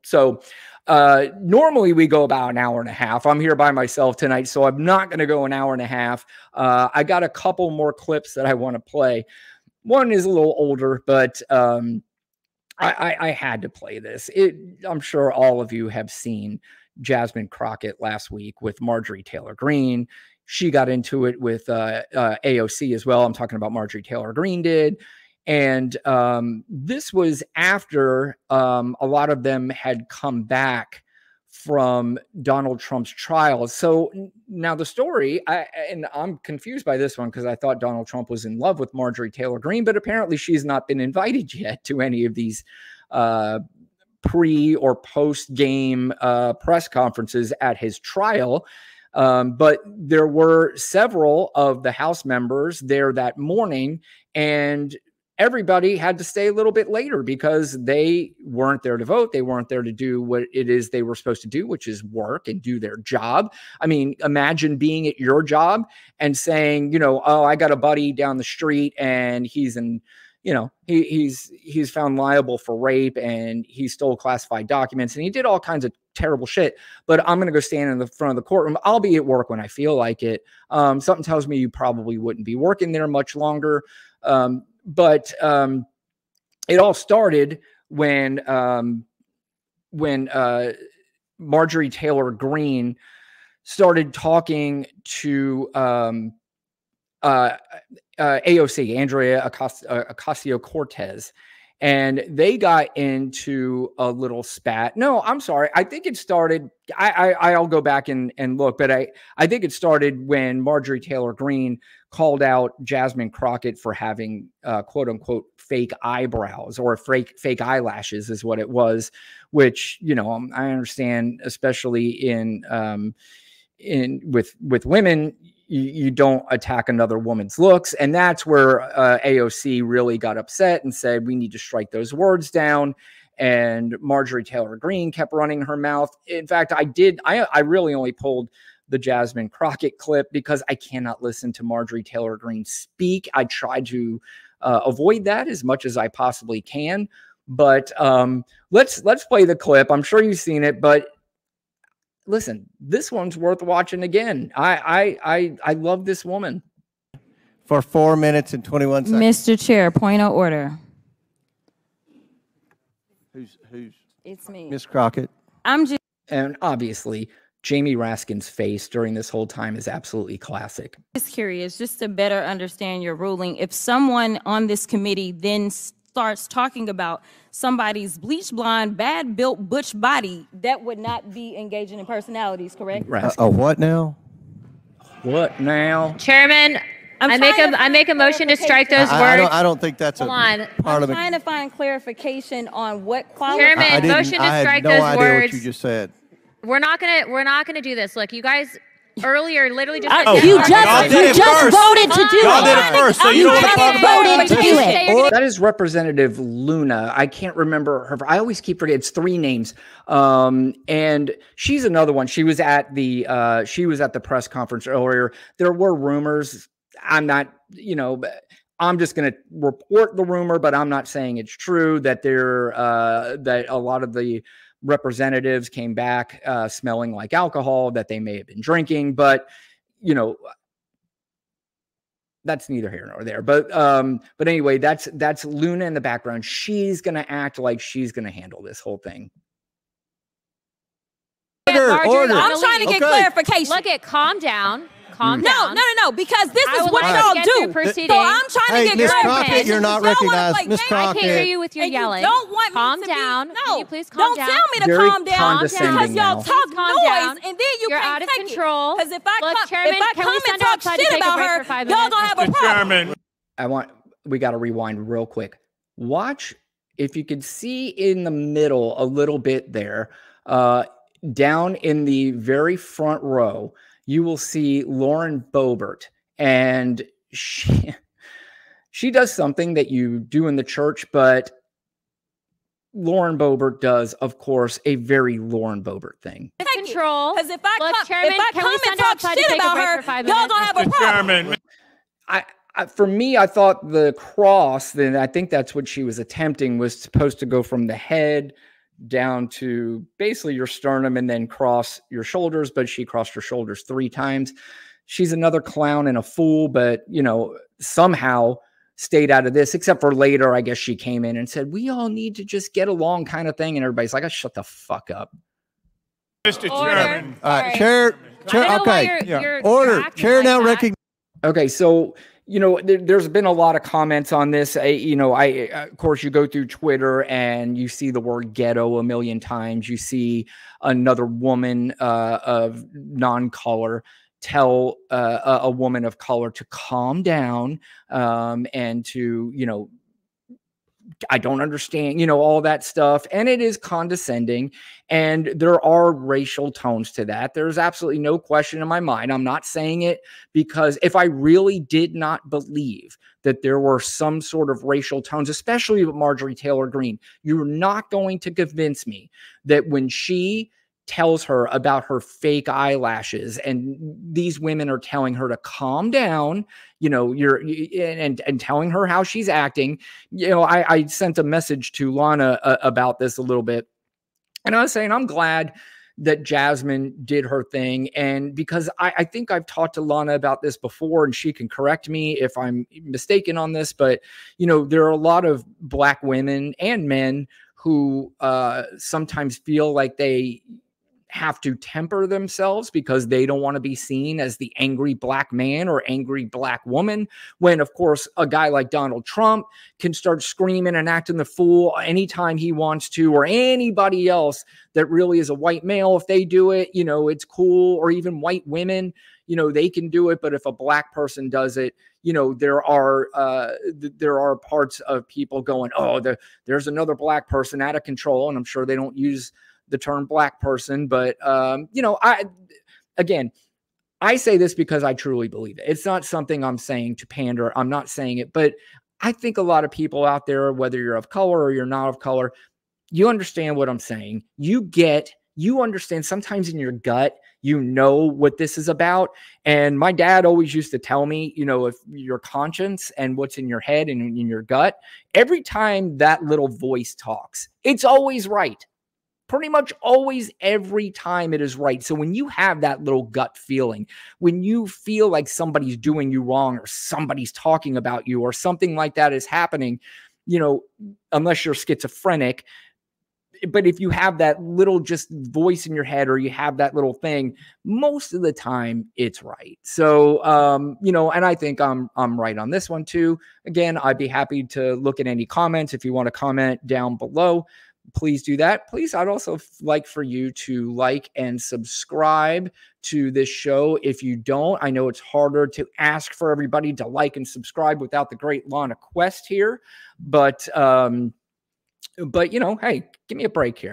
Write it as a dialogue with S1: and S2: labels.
S1: So normally we go about an hour and a half. I'm here by myself tonight, so I'm not going to go an hour and a half. I got a couple more clips that I want to play. One is a little older, but I had to play this. I'm sure all of you have seen Jasmine Crockett last week with Marjorie Taylor Greene. She got into it with AOC as well. I'm talking about Marjorie Taylor Greene did. And this was after a lot of them had come back from Donald Trump's trial. So now the story, and I'm confused by this one because I thought Donald Trump was in love with Marjorie Taylor Greene, but apparently she's not been invited yet to any of these pre or post game press conferences at his trial. But there were several of the House members there that morning, and everybody had to stay a little bit later because they weren't there to vote. They weren't there to do what it is they were supposed to do, which is work and do their job. I mean, imagine being at your job and saying, you know, oh, I got a buddy down the street and he's in, you know, he's found liable for rape and he stole classified documents and he did all kinds of terrible shit, but I'm going to go stand in the front of the courtroom. I'll be at work when I feel like it. Something tells me you probably wouldn't be working there much longer. But it all started when Marjorie Taylor Greene started talking to AOC, Andrea Ocasio-Cortez, and they got into a little spat. No, I'm sorry. I think it started. I'll go back and look, but I think it started when Marjorie Taylor Greene called out Jasmine Crockett for having quote unquote fake eyebrows or fake eyelashes is what it was, which, you know, I understand, especially in with women, you don't attack another woman's looks. And that's where AOC really got upset and said, we need to strike those words down. And Marjorie Taylor Greene kept running her mouth. In fact, I really only pulled the Jasmine Crockett clip because I cannot listen to Marjorie Taylor Greene speak. I try to avoid that as much as I possibly can. But let's play the clip. I'm sure you've seen it, but listen, this one's worth watching again. I love this woman.
S2: For 4 minutes and 21 seconds.
S3: Mr. Chair, point of order.
S2: Who's?
S3: It's me.
S2: Ms. Crockett.
S1: And obviously, Jamie Raskin's face during this whole time is absolutely classic.
S3: Just curious, just to better understand your ruling, if someone on this committee then starts talking about somebody's bleach blonde, bad built butch body, that would not be engaging in personalities, correct?
S2: What now?
S1: What now?
S4: Chairman, I make a motion to strike those words.
S2: I don't think that's
S3: I'm trying to find clarification on what qualifies.
S4: Chairman, motion to strike those words.
S2: I had no idea what you just said.
S4: We're not gonna do this. Look, you guys earlier literally just
S3: you just voted to do it.
S5: Y'all did it first, so you don't
S3: voted to do it.
S1: That is Representative Luna. I can't remember her. I always keep forgetting. It's 3 names. And she's another one. She was at the press conference earlier. There were rumors. I'm not, you know, I'm just going to report the rumor, but I'm not saying it's true that that a lot of the representatives came back smelling like alcohol, that they may have been drinking, but you know, that's neither here nor there. But anyway, that's Luna in the background. She's gonna act like she's gonna handle this whole thing.
S2: Order.
S3: I'm trying to get clarification.
S4: Look at calm down. Calm down.
S3: No, because this is what y'all do. So I'm trying to get
S2: Ms.
S3: clarification.
S2: Crockett, you're not recognized. Ms. Crockett.
S4: I can't hear you with your yelling.
S3: You don't want
S4: calm
S3: me to
S4: down.
S3: Be,
S4: Can you please calm down?
S3: Don't tell me to
S1: Very
S3: calm down because y'all talk noise and then
S4: You're
S3: can't
S4: out of
S3: take
S4: control.
S3: Because if I
S4: Chairman,
S3: come and talk shit about her, y'all gonna have a problem.
S1: We got to rewind real quick. Watch if you could see in the middle a little bit there, down in the very front row, you will see Lauren Boebert, and she does something that you do in the church, but Lauren Boebert does, of course, a very Lauren Boebert thing.
S4: Control.
S3: Because if I come and talk shit about her, y'all gonna have a problem.
S1: For me, I thought the cross, then I think that's what she was attempting, was supposed to go from the head down to basically your sternum and then cross your shoulders, but she crossed her shoulders 3 times. She's another clown and a fool, but, you know, somehow stayed out of this, except for later, I guess she came in and said, we all need to just get along kind of thing. And everybody's like, shut the fuck up.
S5: Mr. Chairman.
S2: Chair, okay. Order. Chair now recognizes.
S1: Okay, so, you know, there's been a lot of comments on this. Of course, you go through Twitter and you see the word ghetto a million times. You see another woman of non-color tell a woman of color to calm down and to, you know, I don't understand, you know, all that stuff. And it is condescending. And there are racial tones to that. There's absolutely no question in my mind. I'm not saying it because if I really did not believe that there were some sort of racial tones, especially with Marjorie Taylor Greene, you're not going to convince me that when she tells her about her fake eyelashes and these women are telling her to calm down, you know, and telling her how she's acting. You know, I sent a message to Lana about this a little bit, and I was saying, I'm glad that Jasmine did her thing. And because I think I've talked to Lana about this before, and she can correct me if I'm mistaken on this, but, you know, there are a lot of Black women and men who sometimes feel like they have to temper themselves because they don't want to be seen as the angry Black man or angry Black woman, when of course a guy like Donald Trump can start screaming and acting the fool anytime he wants to, or anybody else that really is a white male. If they do it, you know, it's cool. Or even white women, you know, they can do it. But if a Black person does it, you know, there are parts of people going, oh, there's another Black person out of control. And I'm sure they don't use the term Black person, but you know, I say this because I truly believe it. It's not something I'm saying to pander. I'm not saying it, but I think a lot of people out there, whether you're of color or you're not of color, you understand what I'm saying. You understand sometimes in your gut, you know what this is about. And my dad always used to tell me, you know, if your conscience and what's in your head and in your gut, every time that little voice talks, it's always right. Pretty much always, every time it is right. So when you have that little gut feeling, when you feel like somebody's doing you wrong or somebody's talking about you or something like that is happening, you know, unless you're schizophrenic, but if you have that little just voice in your head or you have that little thing, most of the time it's right. So, you know, and I think I'm right on this one too. Again, I'd be happy to look at any comments. If you want to comment down below, please do that. Please, I'd also like for you to like and subscribe to this show. If you don't, I know it's harder to ask for everybody to like and subscribe without the great Lana Quest here, but you know, hey, give me a break here.